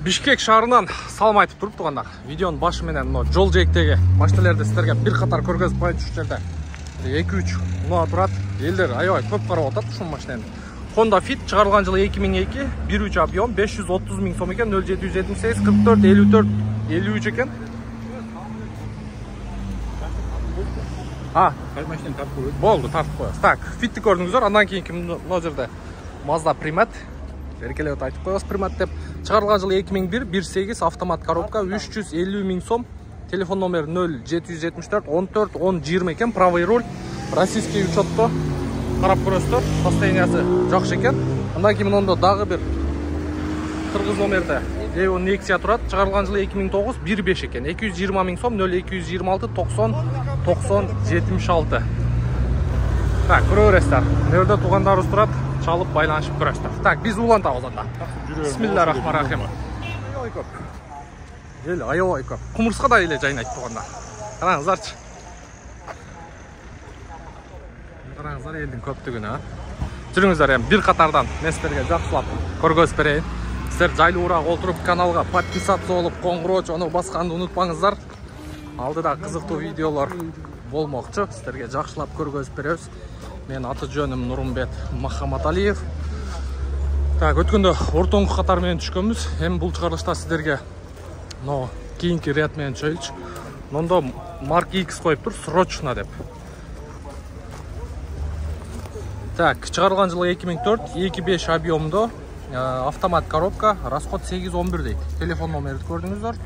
Бишкек шаарынан салам айтып туруп тугандар. Видеонун башы менен жол жээктеги машиналарды силерге бир катар көргөзүп коюнчу. Ушул жерде 2-3 унаа турат. Элдер аябай көп карап атат ушул машинаны. Honda Fit чыгарылган жылы 2002, 1.3 объем, 530 000 сом экен, 0778 44 54 53 экен. Машинаны тартып коебуз. Болду, тартып коебуз. Так, Fit'ти көрдүңүздөр. Андан кийинки мына жерде Mazda Primat. Эркелеп айтып коебуз Primat деп. Чыгарылган жылы 2001, 1.8 автомат коробка, 350 000 сом. Телефон номери 0774 14 10 20 экен, правый руль. Российский учетто карап көрөсүздөр. Состояниясы жакшы экен. Андан кийин мондо дагы бир кыргыз номерде Leon Nexia турат. Чыгарылган жылы 2009, 1.5 экен. 220 000 сом, 0226 90 90 76. Так, көрө бересиздер. Нерде туугандарыбыз турат, чалып байланышып көрөсүздөр. Так, биз улантабыз анда. Бисмиллахиррахманиррахим. Эл аябай көп. Кумурска да эле жайнайт туугандар. Караңыздарчы. Караңыздар элдин көптүгүнө. Жүрүңүздөр, эми бир катардан мен силерге жакшылап көргөзүп берейин. Силер жайлуураак отуруп каналга подписаться болуп, коңгуроч ону басканды унутпаңыздар. Алдыда кызыктуу видеолор болмокчу. Силерге жакшылап көргөзүп беребиз. Мен аты жөнүм Нурмбет Махаматалиев. Так, өткөндө ортоңку катар менен түшкөнбүз. Эми бул чыгарылышта силерге кийинки ряд менен чөйүлчү. Мондо Mark X коюптур, срочно деп. Так, чыгарылган жылы 2004, 2.5 объемдо, автомат коробка, расход 8-11 дейт. Телефон номерди көрдүңүздөр.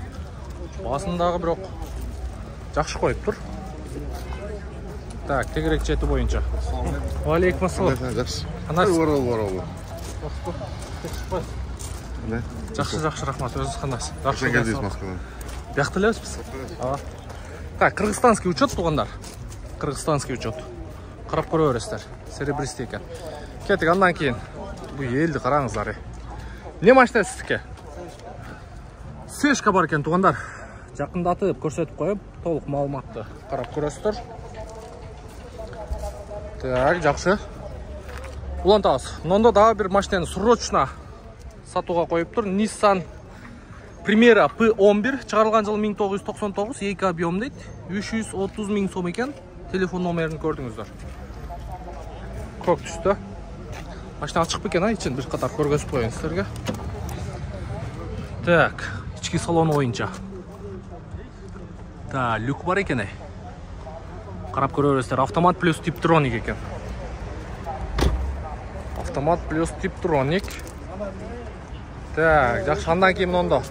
Басындагы бирок жакшы коюптур. Так, тегерек чети боюнча. Алейкум ассалам. Жакшы, рахмат. Өзүңүз кандайсыз? Жакшы келдиңиз Москвадан. Бияқта элебиз биз. Так, кыргызстанский учет туугандар. Кыргызстанский учет. Карап көрө бересиздер. Серебристый экен. Кеттик, андан кийин бу элди караңыздар. Эмне машина сиздики? Сешка бар экен туугандар. Жакындатып көрсөтүп коем. Толук маалыматты карап көрөсүздөр. Так, жакшы. Улантабыз. Мондо дагы бир машинаны срочно сатууга коюптур. Nissan Primera P11 чыгарылган жылы 1999, 2 объем дейт. 330 000 сом экен. Телефон номерин көрдүңүздөр. Көк түстө. Машина ачык бекен, ичин бир катар көргөзүп коеюн силерге. Так, ички салону боюнча. Да, люк бар экен. Карап көрө бересиздер. Автомат плюс Tiptronic экен. Автомат плюс Tiptronic. Так, жакшы. Андан кийин мондо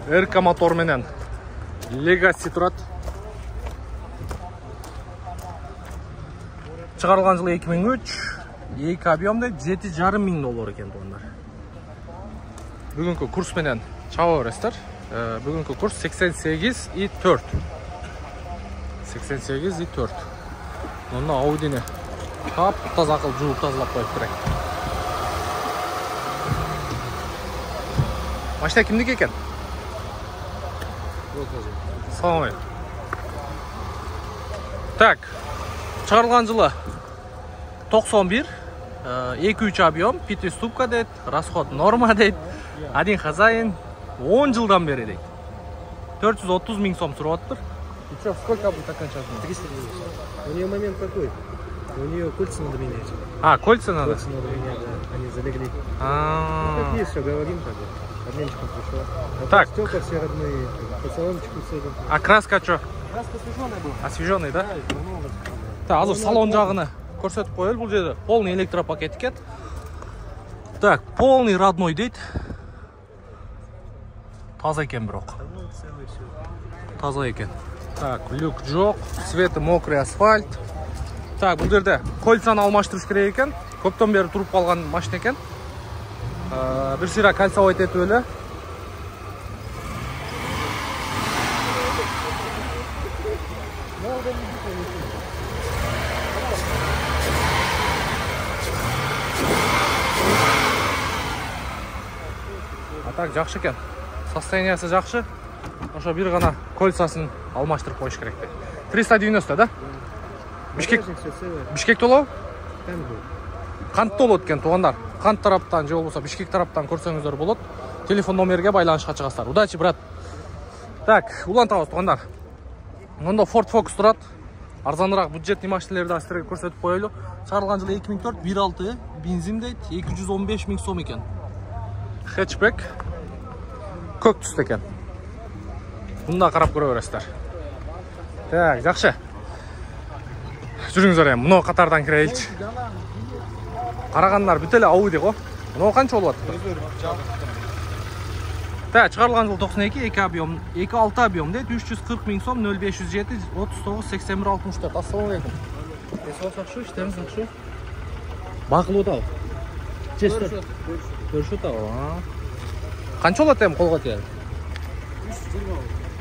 РК мотор менен Legacy турат. Чыгарылган жылы 2003, 2 объемда $7,5 миң экен туугандар. Бүгүнкү курс менен чаба бересиздер. Бүгүнкү курс 88,4. 88,4. Мына Audini таза кылып жууп тазалап коюп керек. Машина кимдики экен? Салам алейкум. Так, чыгарылган жылы 91, 2-3 объем, 5 ступка дейт, расход норма дейт, один хозяин, 10 жылдан бери дейт. 430 000 сом сураттыр. И что, сколько будет окончательно? 300 000. У нее момент какой? У нее кольца надо менять. Кольца надо? Кольца надо менять, да. Они залегли. Как есть, все говорим, как бы. Обменчиком пришел. Так. Стекла все родные, по салончику все. А краска что? Краска освеженная была. Освеженный, да? Да, Так, азыр салон жагыны көрсөтүп коелу. Бул жерде полный электропакет экен. Так, полный родной дейт. Таза экен бирок. Таза экен. Так, люк жок, цвети мокрый асфальт. Так, бул жерде кольцаны алмаштырыш керек экен. Көптөн бери туруп калган машина экен. Бир сыйра кольцовойт этип эле. Так, жакшы экен. Состояниясы жакшы. Ошо бир гана кольцасын алмаштырып коюш керек. 390, да? Бишкек толобу? Кант толот экен туугандар. Кант тараптан же болбосо Бишкек тараптан көрсөңүздөр болот. телефон номерге байланышқа шығасыздар. Удачи, брат. Так, улантабыз туғандар. Онда Ford Focus тұрады. Арзанырақ бюджетный машиналарды астерге көрсетіп қоялы. Шығарылған жылы 2004, 1.6 бензин дейді, 215 000 сом екен. Хэтчбек көк түсті екен. Бұнда қарап көре бересіздер. Так, жақсы. Жүріңіздер енді, мұны қатардан кірейілші. Қарағандар бүтелі Audi ғой. Мұны қанша болады? Так, шығарылған жыл 92, 2.6 объем дейді, 340 000 сом, 0507 39 81 64. Ассалаумалейкум. Сақшы, іштеріңіз ақшы. Бақылы отау. Жестір. Көрші отау. Қанша болады әм қолға тейді?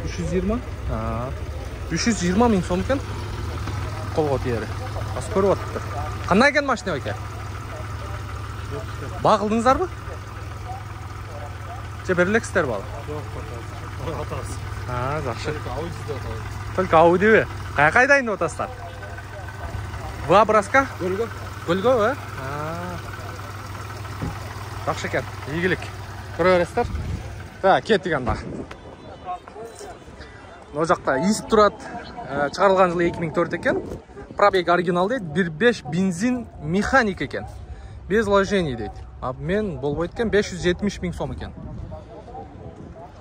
320. 320 000 сом екен қолға тейді. Асы көріп отыр. Қандай екен машина өке? Бақылдыңыздар ба? Жеберлексіздер балы? Жоқ, атағыз. Жақшы. Только Audi бе? Қайдайын отастар? Вабраска? Гөлгө. Гөлгө, бе? Жақшы екен, егілік. Көре бересіздер? Кеттік анда. О жақта есіп тұрады. Шығарылған жылы 2004 екен. Пробег оригинал дейді. 1.5 бензин механик екен. Без вложений дейді. Мен болбайды екен 570 000 сом екен.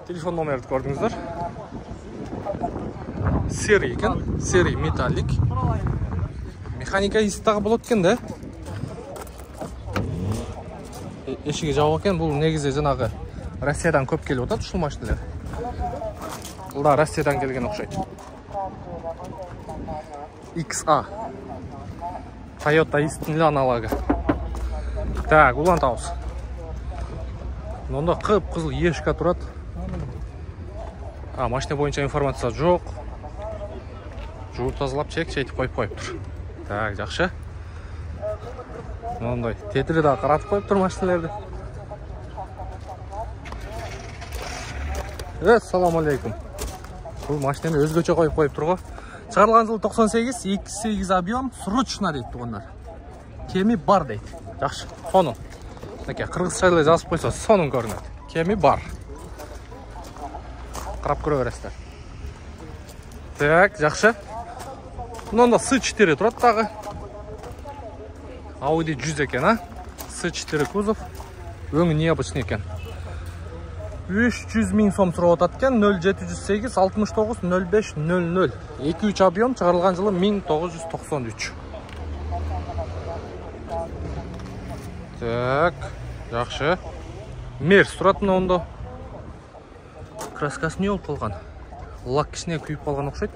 Телефон номерді көрдіңіздер. Серий екен. Серий металлик. Механика есіптағы болады екен, да? Ешіге жауы екен. Бұл негізі жаңағы Россиядан көп келіп отады ұшыл машиналар. Бұл да Россиядан келген ұқсайды. XA. Toyota есіптің аналогы. Так, улан тауыз. Онда қып-қызыл ешка тұрады. Машина бойынша информация жоқ. Жуып тазалап чек-чейтіп қойып тұр. Так, жақшы. Ондай тетірі да қаратып қойып тұр машиналарды. Салам алейкум. Бұл машинаны өзгөчө қойып тұрғы. Шығарылған жыл 98, 2.8 объем, срочно дейді тұғындар. Кеми бар дейді. Жақшы, соның. Қырғыз шайлы жазып қойса, соның көрінеді. Кеми бар. Қарап көре бересіздер. Так, жақшы. Мұнда C4 тұрады тағы. Audi 100 екен, C4 кузов. Өңі необычный екен. 300 000 сом сұрап отады екен. 0708 69 05 00. 2.3 объем, шығарылған жылы 1993. Так, жақшы. Мерс тұратын онда. Краскасы не олып қалған? Лак кішіне күйіп қалған ұқсайды.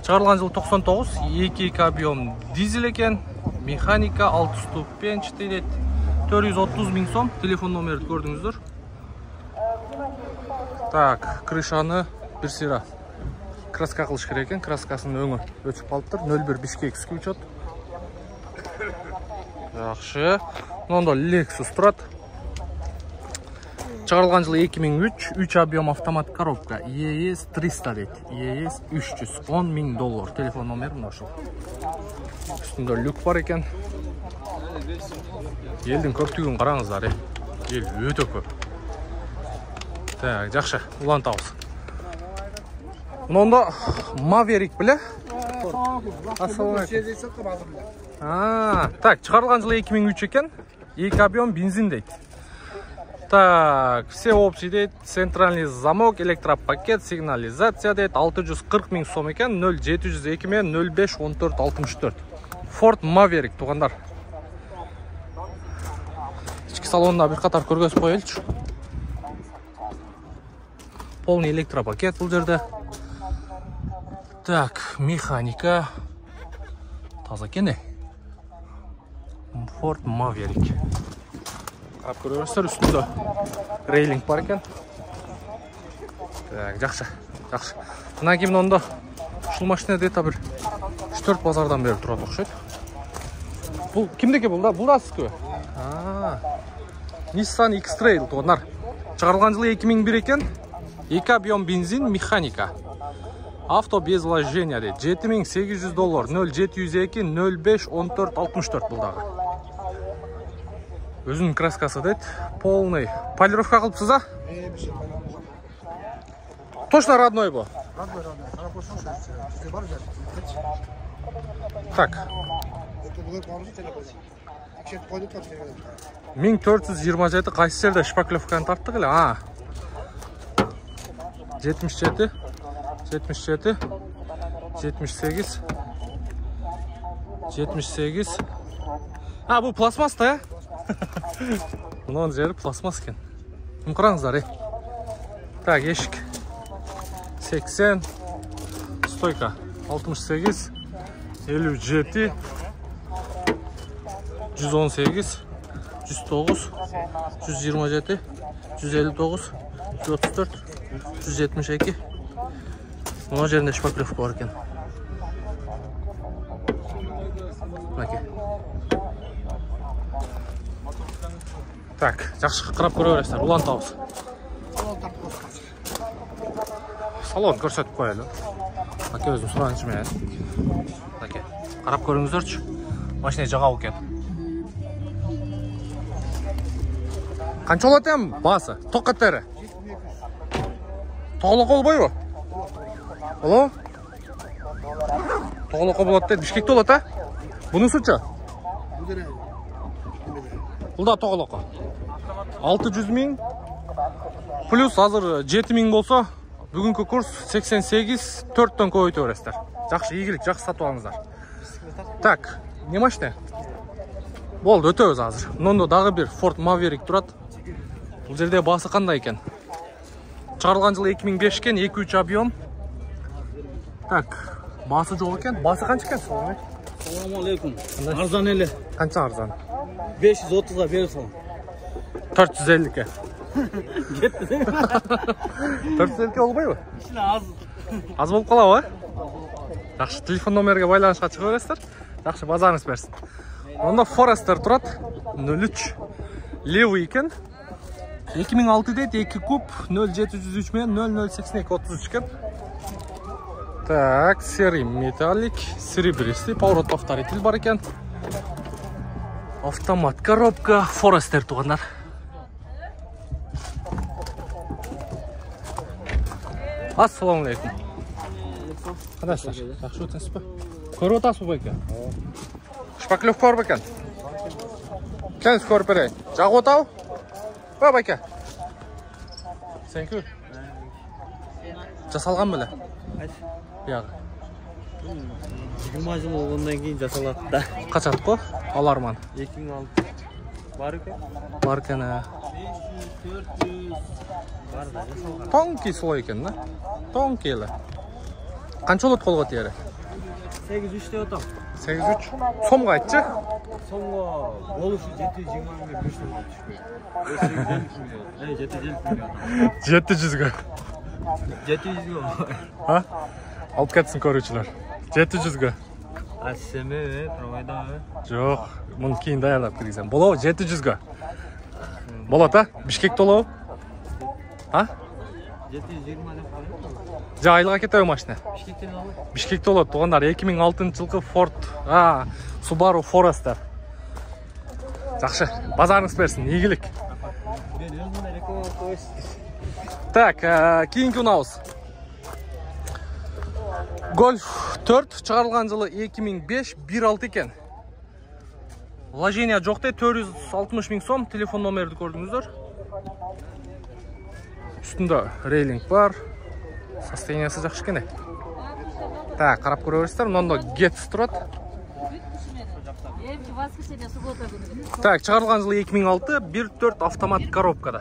Шығарылған жыл 99, 2.2 объем дизель екен. Механика 6 ступен 430 000 сом. Телефон номерді көрдіңіздер. Так, крышаны бір сира. Краска қылыш керек екен. Краскасының өңі өтіп қалып тұр. 01 Бишкек скючет. Жақшы. Онда Lexus тұрады. Шығарылған жылы 2003, 3 объем автомат коробка. ES 300 дейді. ES 300, $10 000. Телефон номері мұнашыл. Үстінде люк бар екен. Елдің көптігін қараңыздар. Ел өте көп. Так, жақшы. Улан тауыз. Мұнда Maverick біле? Так, шығарылған жылы 2003 екен. 2 объем бензин дейді. Так, все общий дейді. Центральный замок, электропакет, сигнализация дейді. 640 000 сом екен. 0702 мен 05 14 64. Ford Maverick туғандар. Ішкі салонына бір қатар көргөз қойылшы. Полный электропакет бұл жерде. Так, механика. Таза кене. Ford Maverick. Қарап көрерсіздер, үстінде рейлинг бар екен. Так, жақсы. Мына кейін онда ұшыл машина дейті бір 3-4 базардан бері тұрады ұқсайды. Бұл кімдеке бұл да? Бұл да сізгі? Nissan X-Trail тұғынар. Шығарылған жылы 2001 екен. 2 объем бензин механика. Авто без вложения дейді. $7800, 0702 05 14 64 бұлдағы. Өзінің краскасы дейді. Полный. Полировка қылыпсыз, а? Точно родной бұл? Родной. Так. 1427 қайсы жерде шпаклевканы тарттық еле? 77, 78, 78. Бұл пластмасс та, Мұның жері пластмасс екен. Қараңыздар, Так, ешік. 80, стойка. 68, 57, 118, 109, 127, 159, 134, 172. Мұның жерінде шпаклевка бар екен. Так, жақсы қарап көре бересіздер. Улан тауыз. Салон көрсетіп қойылы. Әке өзім сұраңызшы мен. Әке, қарап көріңіздерші. Машина жағау екен. Қанша олады әм басы? Тоқаттары? Тоғылыққа олбай ба? Олу? Тоғылыққа болады дейді. Бішкекті олады, а? Бұның сұтшы? Бұл да тоғылыққа. 600 мың. Плюс азыр 7 мың болса, бүгінгі курс 88, 4-тен көйті өрестер. Жақшы, егілік, жақсы сату алыңыздар. Так, не машина? Болды, өте өз азыр. Мұнда дағы бір Ford Maverick тұрады. Бұл жерде басы қандай екен? Шығарылған жылы 2005 кен, 2-3 объем. Так, басы жоқ екен. Басы қанша екен? Салам алейкум. Арзан елі. Қанша арзан? 530-ға беріп салам. 450-ке. 450-ке олбай ба? Az. Аз болып қала ба? Жақшы, телефон номерге байланышқа шығып өрестер. Жақшы, базарыңыз берсін. Онда Forester тұрады. 03. Левый екен. 2006 дейді, 2 куб, 0703 мен 008233 кен. Так, серый металлик, серебристый, поворот повторитель бар екен. Автомат коробка, Forester туғандар. Ассаламу алейкум. Қадайсыздар? Жақсы өтіңіз бе? Көріп отасыз ба екен? Шпаклевка бар ба екен? Кәңіз көріп берейін. Жағы отау? Ба байке? Сенкі? Жасалған білі? Яғы. 20 жыл оғандан кейін жасалады да. Қачат қо? Аларман. 2006. Бар екен? Бар екен. 400. Бар да жасалған. Тонкий солай екен, да? Тонкейлі. Қанша олады қолға тері? 8-3 де отам. 8-3. Сомға айтшы? Соңғы болушы 720 мен 500 түшпей. 700-ге. 700-ге. Ha? Алып кетсін көрушілер. 700-ге. Асеме, провайда. Жоқ, мұны кейін даярдап кіргізем. Болау 700-ге. Болады, а? Бішкек толау? Ha? 720 деп қойып. Жа айлыға кетеу машина. Бішкектен алып. Бішкекте олады, туғандар 2006 жылғы Ford, Subaru Forester. Жақшы, базарыңыз берсін, егілік. Мен өзімді реклама қойсын. Так, кейінгі ұнауыз. Golf 4 шығарылған жылы 2005, 1.6 екен. Вложения жоқтай 460 мың сом, телефон номерді көрдіңіздер. Үстінде рейлинг бар. Состояниясы жақшы кене. Так, қарап көре бересіздер. Мұнда Getz тұрады. Так, шығарылған жылы 2006, 1.4 автомат коробкада.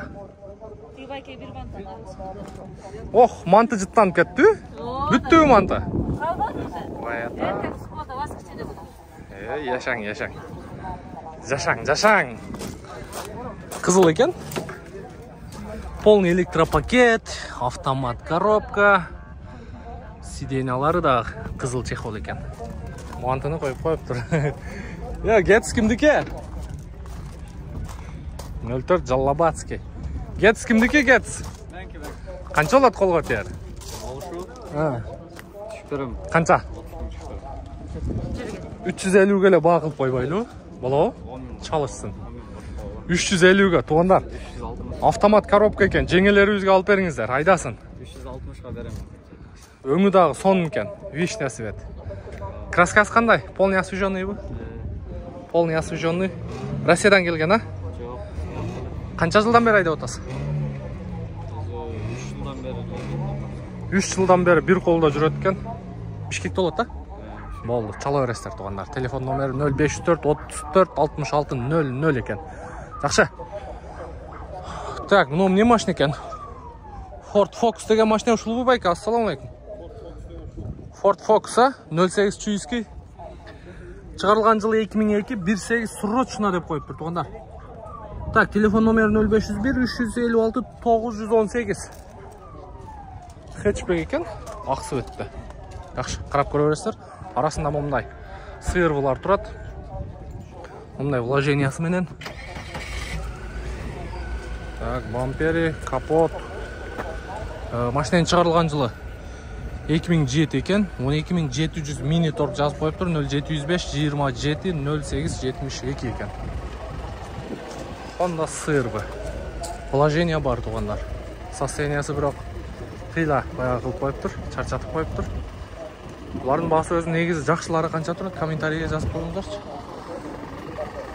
Ох, манты жыттанып кетті. Бүттігі манты. Яшаң. Жашаң. Қызыл екен. Полный электропакет, автомат коробка. Сиденьялары да қызыл чехол екен. Мантыны қойып тұр. Getz кімдіке? 04 Жаллабацкий. Getz кімдіке, Getz? Қанша олады қолға тер? Алышу? Түшпірім. Қанша? 350 келе бағылып қойбайлы. Болау? Çalışsın. 350-ге туғандар. Автомат коробка екен. Жеңелеріңізге алып беріңіздер. Айдасын. 360-ға беремін. Өңі дағы сон екен. Вишня свет. Краскасы қандай? Полный освеженный бу? Полный освеженный. Россиядан келген, а? Жоқ. Қанша жылдан бері айдап отырсыз? 3 жылдан бері бір қолда жүреді екен. Бішкекте болады, а? Болды, чала бересіздер туғандар. Телефон номері 0504 34 66 00 екен. Жақсы. Так, мынау не машина екен? Ford Focus деген машина ушул бу байка. Ассаламалейкум. Ford Focus 08 чуйский. Чыгарылган жылы 2002, 1.8 срочно деп коюп тур тугандар. Так, телефон номері 0501 356 918. Хэтчбек екен, ақсы өтті. Жақсы, қарап көре бересіздер. Арасында мындай сыйырбылар тұрады. Мындай вложениясы менен. Так, бампери, капот. Машинаның шығарылған жылы 2007 екен. 12700 мини торг жазып қойып тұр. 0705 27 08 72 екен. Honda сыйырбы. Вложения бар туғандар. Состояниясы бірақ қила баяғы қылып қойып тұр, чарчатып қойып тұр. Бұлардың басы өзінің негізі жақшылары қанша тұрады, комментарийге жазып қойыңыздаршы.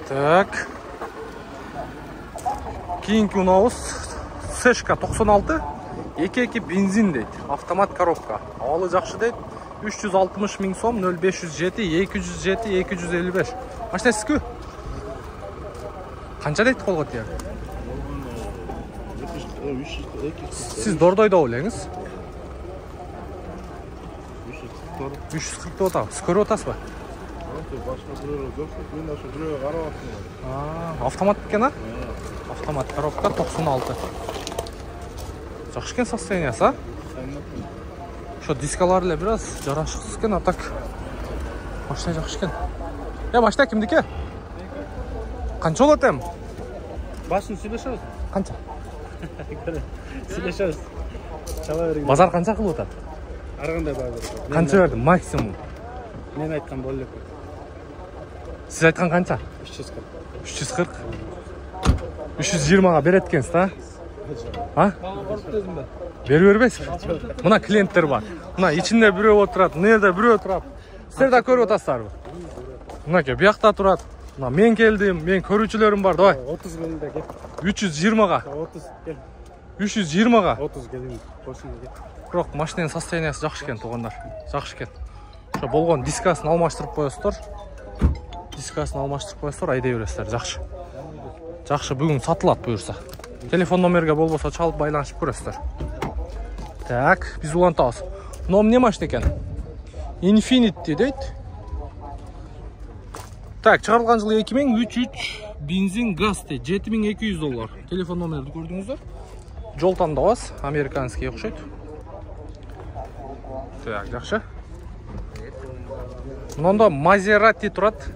Так. Кейінгі ұнауыз Сешка 96, 2.2 бензин дейді, автомат коробка. Ауалы жақшы дейді, 360 мың сом, 0507, 207, 255. Машина сізкі? Қанша дейді қолға тияр? Siz Dordoy'da oluyunuz? 340'da otağı. Skörü otası mı? Автомат екен, а? Автомат коробка 96. Жақсы екен состояниясы, а? Şu diskalarla biraz жарашықсыз екен, а так машина жақсы екен. Машина кімдікі? Қанша болады әм? Басын сөйлешіңіз. Қанша? Сөйлешіңіз. Базар қанша қылып отады? Арғандай базар. Қанша берді максимум? Мен айтқан бөлек. Сіз айтқан қанша? 340. 340? 320-ға береді екенсіз, а? А? Бербейсіз? Мына клиенттер бар. Мына içinde біреу отырады, мына біреу тұрады. Сіздер де көріп отырсыздар. Мына ке, бұяқта тұрады. Мен келдім, мен көрушілерім бар, давай. 30 келді кет. 320-ға. 30 кел. 320-ға. 30 келдім. Бірақ машинаның состояниясы жақсы екен, туғандар. Жақсы екен. Şu болған дискасын алмаштырып қойасыздар. Дискасын алмаштырып қойасыздар, айдай бересіздер. Жақсы. Жақсы, бүгін сатылады бұйырса. Телефон номерге болбаса чалып байланышып көресіздер. Так, біз улантамыз. Мынау не машина екен? Infinity дейді. Так, шығарылған жылы 2003 бензин газ дейді. $7200. Телефон номерді көрдіңіздер. Жол таңдауыз, американский ұқсайды. Так, жақсы. Мұнда Maserati тұрады.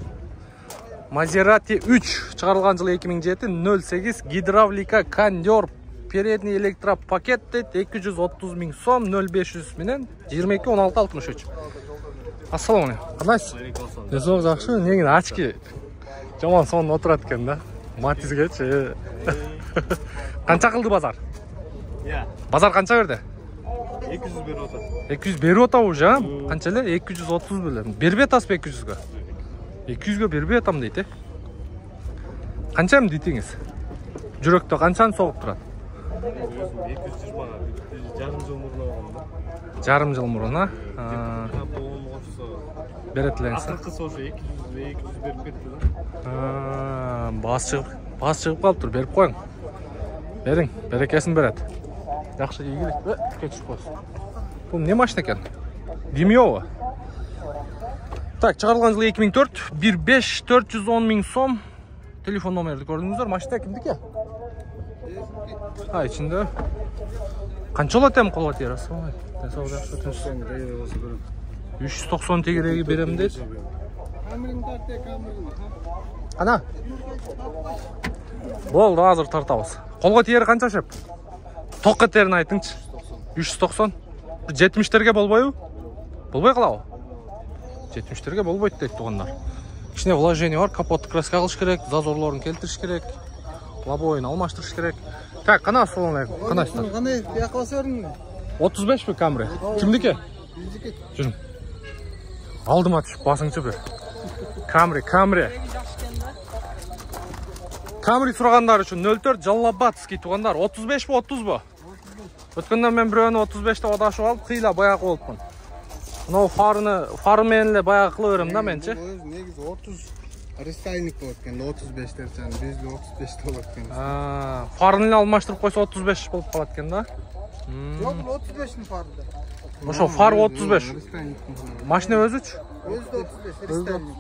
Maserati 3 шығарылған жылы 2007, 08 гидравлика кондер передний электропакет дейді. 230 мың сом, 0500 менен 22 16 63. Ассаламалейкум. Қандайсыз? Денсаулық жақсы, негін очки жаман соң отырады екен да. Матизгечи. Қанша қылды базар? Базар қанша берді? 200 беріп отыр. 200 беріп отыр уже, а? Қанша ле? 230 білем. Бербей атасыз ба 200-ге? 200-ге бербей атам дейді. Қанша ем дейтіңіз? Жүректі қаншаны соғып тұрады? 220-ға, жарым жыл мұрын оғанда. Жарым жыл мұрын, а? Беретілеңіз. Ақырқы сошы 200 беріп кетті да. Бас шығып қалып тұр, беріп қойың. Берің, берекесін береді. Жақшы егілік, кетшіп қойсын. Бұл не машина екен? Демиова. Так, шығарылған жылы 2004, 1.5 410 мың сом. Телефон номерді көрдіңіздер, машина кімдікі? Içinde. Қанша олады әм қолға тер? 390 тегерегі берем дейді. Ана? Болды, азыр тартауыз. Қолға тері қанша шеп? Тоққа терін айтыңшы. 390. 70-терге болбайы? Болбай қылау? 70-терге болбайды дейді туғандар. Ішіне вложение бар, капотты краска қылыш керек, зазорларын келтіріш керек. лобовойын алмаштырыш керек. Так, қана ассалаумағалейкум. Қанайсыздар? Қандай яққа баса бердің? 35 пе Камри? Кімдікі? Жүрім. Алдыма түшіп басыңшы бір. Камри. Камри сұрағандар үшін 04 Жаллабатский туғандар. 35 бі, 30 бі? Өткеннен мен біреуіні 35-те одашып алып, қиыла баяғы олыппын. Мынау фарменлі баяғы қылы өрім да мен ше? Негіз 30 рестайлник болып өткен, 35-тер сән, безлі 35-те болып өткен. Фарынлі алмаштырып қойса 35 болып қалады екен да? Жоқ, 35-ні фарды. Ошо фар 35. Машина өзі үш? Өзі 35, рестайлник.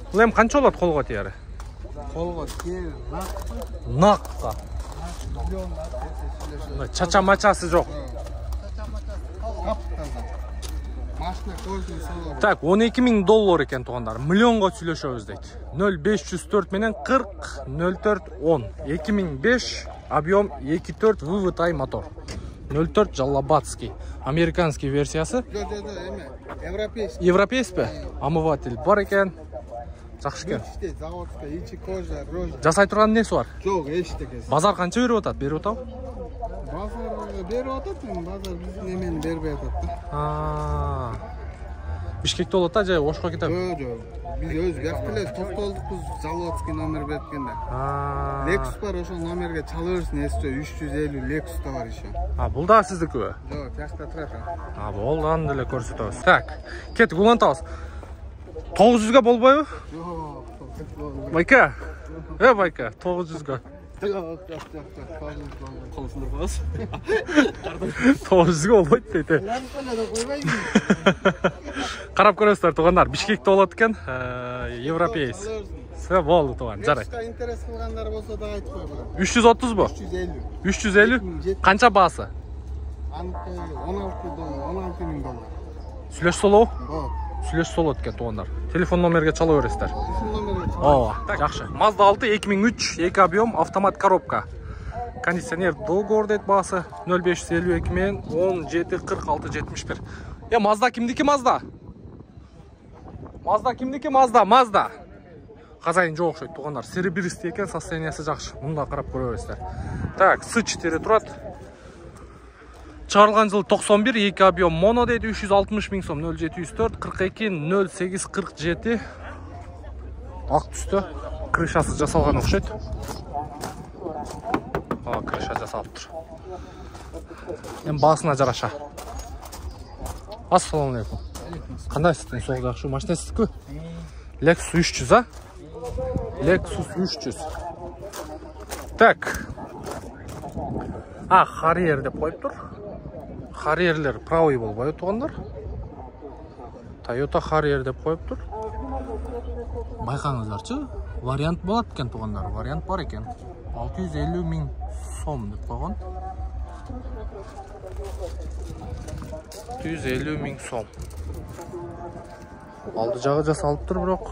Бұл ем қанша олады қолға тияры? Қолға тияры, наққа. Чача-мачасы жоқ. Так, $12,000 екен туғандар. Миллионға сөйлешеміз дейді. 0504 менен 40 04 10. 2005 объем 2.4 VVTi мотор. 04 Жаллабатский. Американский версиясы. Европейский. Европейский пе? Омыватель бар екен. Жақсы екен. Заводская, ичи кожа, рожа. Жасай тұрған несі бар? Жоқ, ештекесі. Базар қанша беріп отады? Беріп отау? Базар беріп отады, базар біздің емен бербей отады. Бишкекте олады жай Ошқа кетіп? Жоқ. Біз өз бәқтілес тоқтолдық біз Заводский номер берткенде. Lexus бар, ошол номерге чалы өрсін есті 350 Lexus да бар еще. Бұл да сіздікі бі? Жоқ, тәқта тұрады. Болды, андылы көрсетеміз. Так, кетік улантауыз. 900-ға болбай ө? Жоқ, Байка? Байка, 900-ға. жоқ. Қолысындар қоғыз. 900-ға олбайды дейді. Қарап көресіздер туғандар, Бишкекте олады екен, европейс. Болды туған, жарай. Lexus'қа интерес қылғандар болса да айтып қой бұдан. 330 бұ? 350. 350? Қанша басы? $16,000. Сүлеш солу? Бол. Сүлеш солу екен туғандар. Телефон номерге чалы өресіздер. Жақшы. Mazda 6 2003, 2 объем, автомат коробка. Кондиционер договор дейді басы. 0552 мен 174671. Mazda кімдікі Mazda? Mazda кімдікі Mazda? Қазайын жоқ шөйт туғандар. Серебристі екен, состояниясы жақшы. Мұнда қарап көре бересіздер. Так, S4 тұрады. Шығарылған жылы 91, 2 объем моно дейді, 360 000 сом, 0704, 42, 08, 47. Ақ түсті. Крышасы жасалған оқшайды. Крыша жасалып тұр. Басына жараша. Ассалаумағалейкум. Қандай сіздің соғы жақшы? Машина сіздікі? Lexus 300, а? Lexus 300. Так. Harrier деп қойып тұр. Harrier'лер правый болбай туғандар. Toyota Harrier деп қойып тұр. Байқаңыздаршы, вариант болады екен туғандар. Вариант бар екен. 650 000 сом деп қойған. 650 000 сом. Алды жағы жасалып тұр бірақ.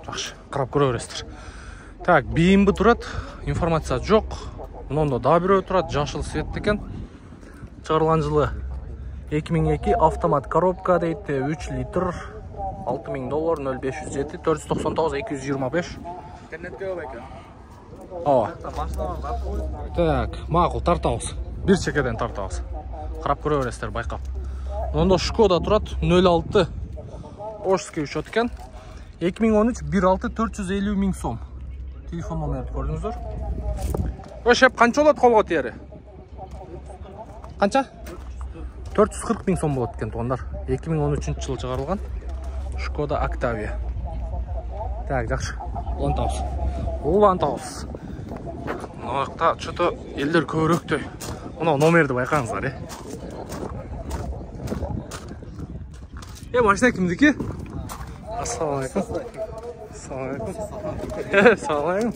Жақшы, қарап көре бересіздер. Так, бейімбі тұрады. Информация жоқ. Мұнда да біреу тұрады. Жашыл свет екен. Шығарылған жылы 2002 автомат коробка дейді. 3 литр. $6,000, 0507, 499, 225. Интернетке өбекі. Так, мақұл, тартауыз. Bir çekeden тартауыз. Қарап көре бересіздер, байқап. Онда Шкода тұрады, 06 Ошский үшет екен. 2013 16 450 000 сом. Телефон номерді көрдіңіздер. Шеп, қанша олады қолға тиері? Қанша? 440 000 сом болады екен туғандар. 2013 жылы шығарылған Шкода Octavia. Так, жақшы. Улантауыз. Мынақта что-то елдер көбіректе. Мынау номерді байқаңыздар, машина кімдікі? Ассалаумағалейкум. Ассалаумағалейкум.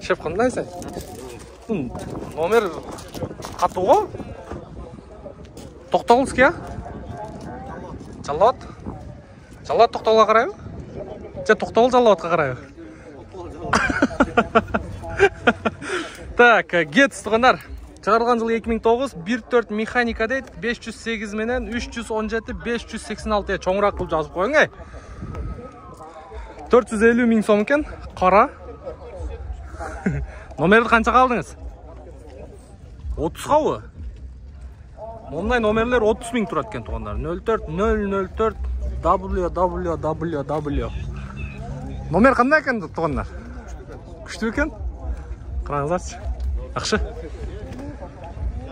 Шеп, қандайсың? Номер қатты ғой? Тоқтағылсыз ке? Жаллауат? Жаллауат тоқтауға қарайы? Тоқтағыл жаллауатқа қарайы? Так, Гетс тұғандар. Шығарылған жылы 2009, 1.4 механика дейді, 508 менен 317, 586 чоңырақ қылып жазып қойың. 450 000 сом екен, қара. Номерді қаншаға алдыңыз? 30-ға ой? Ондай номерлер 30 000 тұрады екен туғандар. 04 004 Номер қандай екен туғандар? Күшті екен? Қараңыздаршы. Ақшы.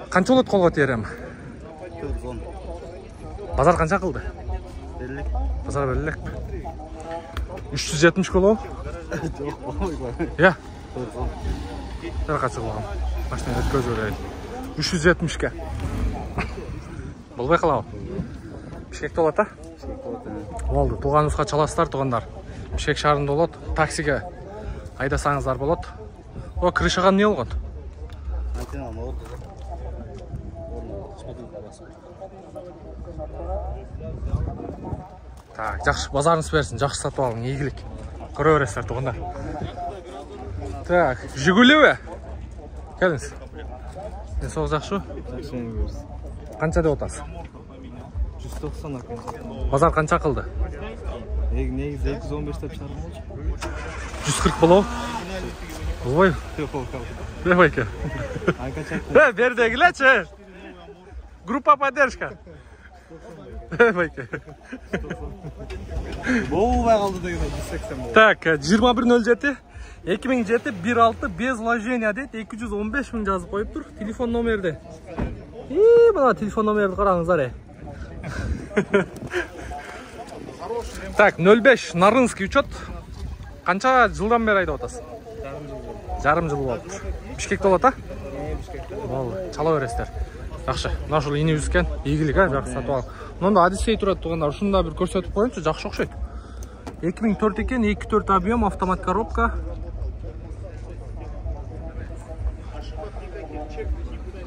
Қанша болады қолға терем? 410. Базар қанша қылды? 50. Базар 50. 370 кило? Я? 410. Бір қачы қылған. Машина өткөз өрейді. 370-ке. Болбай қалау? Бішкекті олады, а? Олды. Туған ұсқа чаластар туғандар. Бішкек шарында олады. Таксиге айдасаңыздар болады. О, крышаған не олған? Так, жақшы, базарыңыз берсін, жақшы сатып алың, егілік. Көрі өрестер туғандар. Так, Жигули бе? Келіңіз. Мен соғы жақшы? Қанша деп отасыз? 190 екен. Базар қанша қылды? Негізі 215 деп шарым болды. 140 болу? Ой, бе байке. Бердегілечі. Группа поддержка. Байке. Болбай қалды деген 180 болды. Так, 2107 2007 16 без вложения дейді, 215 000 жазып қойып тұр. Телефон номерді. Бұна телефон номерді қараңыздар. Так, 05 Нарынский учет. Қанша жылдан бері айда отасыз? Жарым жыл болды. Бішкекті олады, а? Болды, чала өрестер. Жақшы, мына жыл ине үзкен, егілік, жақсы сатып алып. Мұнда Одиссей тұрады туғандар, ұшында бір көрсетіп қойыншы, жақшы оқшайды. 2004 екен, 2.4 объем, автомат коробка.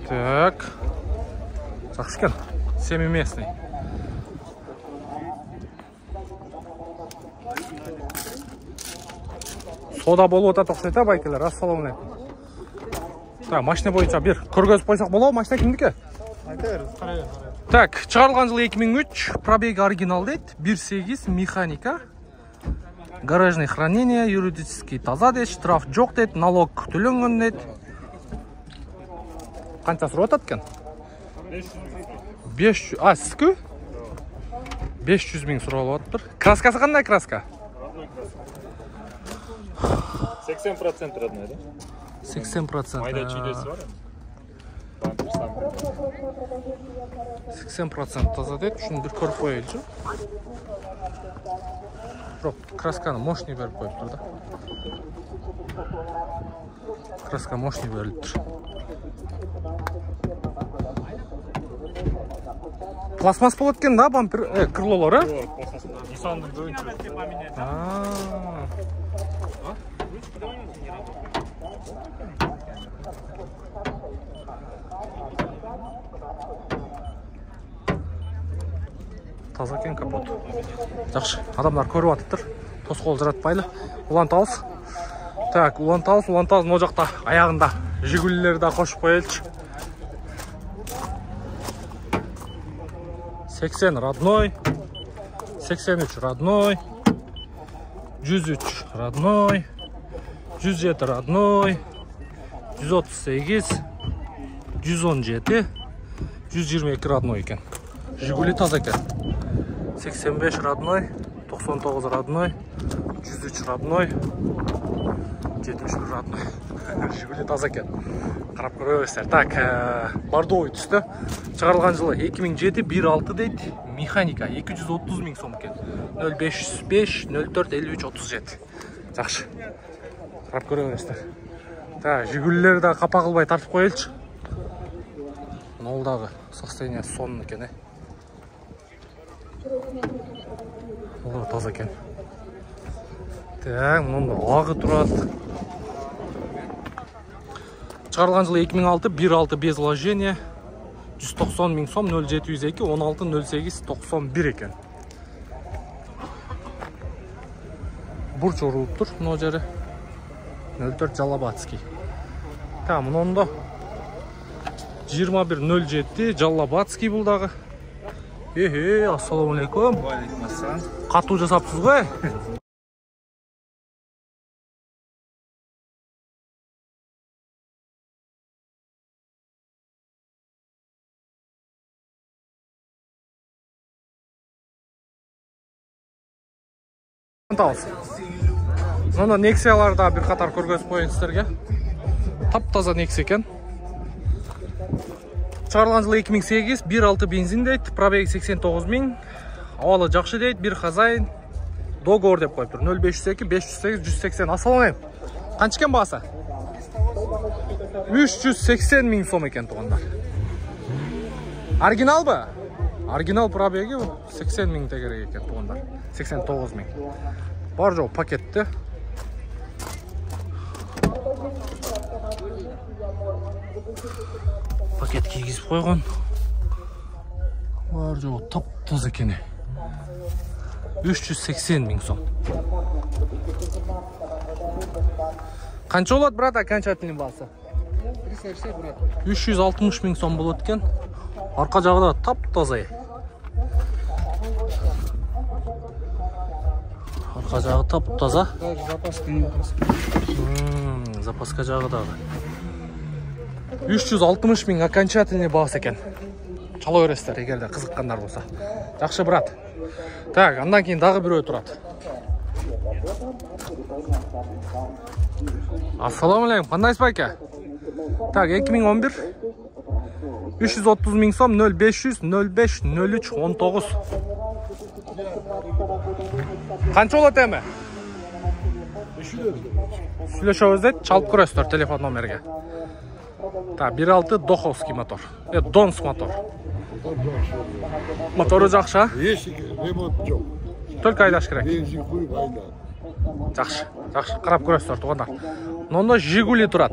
Так, жақшы екен, семиместный. Сода болу ота тоқсайта байкелер, ассаламалейкум. Так, машина бойынша бір көргөзіп қойсақ болау, машина кімдікі? Так, шығарылған жыл 2003, пробег оригинал дейді, 1.8 механика, гаражный хранение, юридический таза дейді, штраф жоқ дейді, налог төленген дейді. Қанша сұрап атады екен? 500, а, сізкі? 500 000 сұрап отыр. Краскасы қандай краска? 80% родной, да? 80%. Майда чилесі бар. 80% таза дейді, үшін бір көріп қойылшы. Жоқ, красканы мощный беріп қойып тұр да. Краска мощный беріліп тұр. Пластмас болады екен да, бампер, крылолары? Ниссандың көйінше. Таза екен капот. Жақшы, адамдар көріп атыптыр. Тосқол жыратпайлы. Улантауыз. Так, улантауыз мына жақта аяғында Жигулилерді қошып қойылшы. 80 родной, 83 родной, 103 родной, 107 родной, 138, 117, 122 родной екен. Жигули таза екен. 85 родной, 99 родной, 103 родной, 71 родной. Жигули таза екен. Қарап көресіздер. Так, бордовый түсті. Шығарылған жылы 2007 1.6 дейді. Механика 230 000 сом екен. 0505 04 53 37. Жақшы. Қарап көресіздер. Так, Жигулилерді қапа қылбай тартып қойылшы. Нолдағы состояние сонын екен. Ол таза екен. Так, мұнда ағы тұрады. Шығарылған жылы 2006 1.6 без вложения 190 000 сом 0702 16 08 91 екен. Бурч ұрылып тұр, мұны жәрі 04 Жалабатский. Та, мұнда 21.07 Жалабатский бұлдағы. Ассаламалейкум. Қату жасапсыз ғой? Табыз. Мына Nexia'ларда bir қатар көргөзүп коеюн сиздерге. Таптаза Nexia екен. Чыгарылган жылы 2008, 1.6 бензин дейт, пробеги 89.000. Абалы жакшы дейт, бир хозяин. Договор деп коюптур. 0502 508 180. Ассаламу алейкум. Канча экен баасы? 380.000 сом екен тугандар. Оригиналбы? Оригинал пробеги 80.000 тегерек екен тугандар. 89.000. Бар жок пакетте. Пакет кийгизип койгон. Бар жок таптаза экен. 380.000 сом. Канча болот, брат, окончательный баасы? 360.000 сом болот экен. Арка жагы да таптаза. Арка жагы таптаза. Запаска жагы дагы. 360.000 окончательный баасы экен. Чала бересиздер, эгерде кызыккандар болсо. Жакшы, брат. Так, андан кийин дагы бирөө турат. Ассаламу алейкум, кандайсыз байке? Так, 2011. 330.000 сом, 0500 05 03 19. Канча болот эми? Сүйлөшөбүз дейт, чалып көрөсүздөр телефон номерге. Так, 1.6 Доховский мотор. Донс мотор. Мотору жакшы, а? Ремонт жок. Только айдаш керек. Бензин куюп айда. Жакшы, карап көрөсүздөр тугандар. Мында Жигули турат.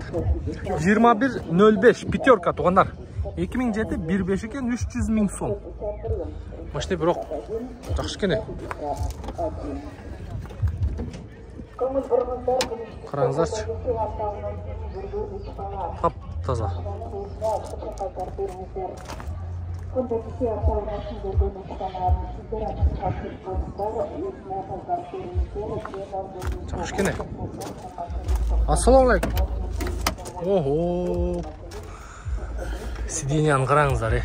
2105 пятерка тугандар. 2007 1.5 экен, 300.000 сом. Машина бирок жакшы экен. Караңыздарчы. Таптаза. Жакшы экен. Ассаламу алейкум. Ого. Сиденьяны караңыздар.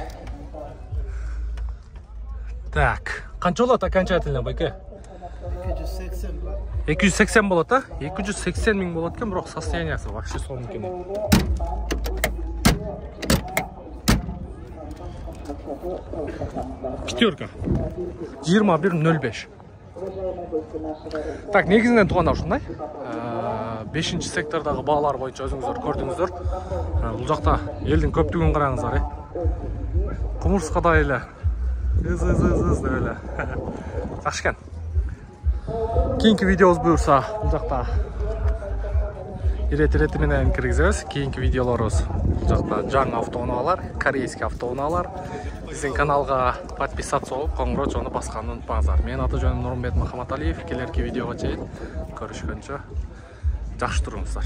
Так, канча болот окончательно байке? 280 болот, а? 280.000 болот экен, бирок состояниясы вообще сонун экен. Пятерка. 2105. Так, негизинен тугандар ушундай. 5-сектордагы баалар боюнча өзүңүздөр көрдүңүздөр. Бул жакта элдин көптүгүн караңыздар. Кумурскадай эле.Ыз деп эле. Жакшы экен. Кийинки видеобуз буюрса, бул жакта ирети менен киргизебиз. Кийинки видеолорубуз бул жакта жаңы автоунаалар, корейский автоунаалар. Биздин каналга подписаться болуп, коңгуроо чону басканды унутпаңыздар. Менин аты жөнүм Нурмбет Махаматалиев. Келерки видеого чейин көрүшкөнчө жакшы туруңуздар.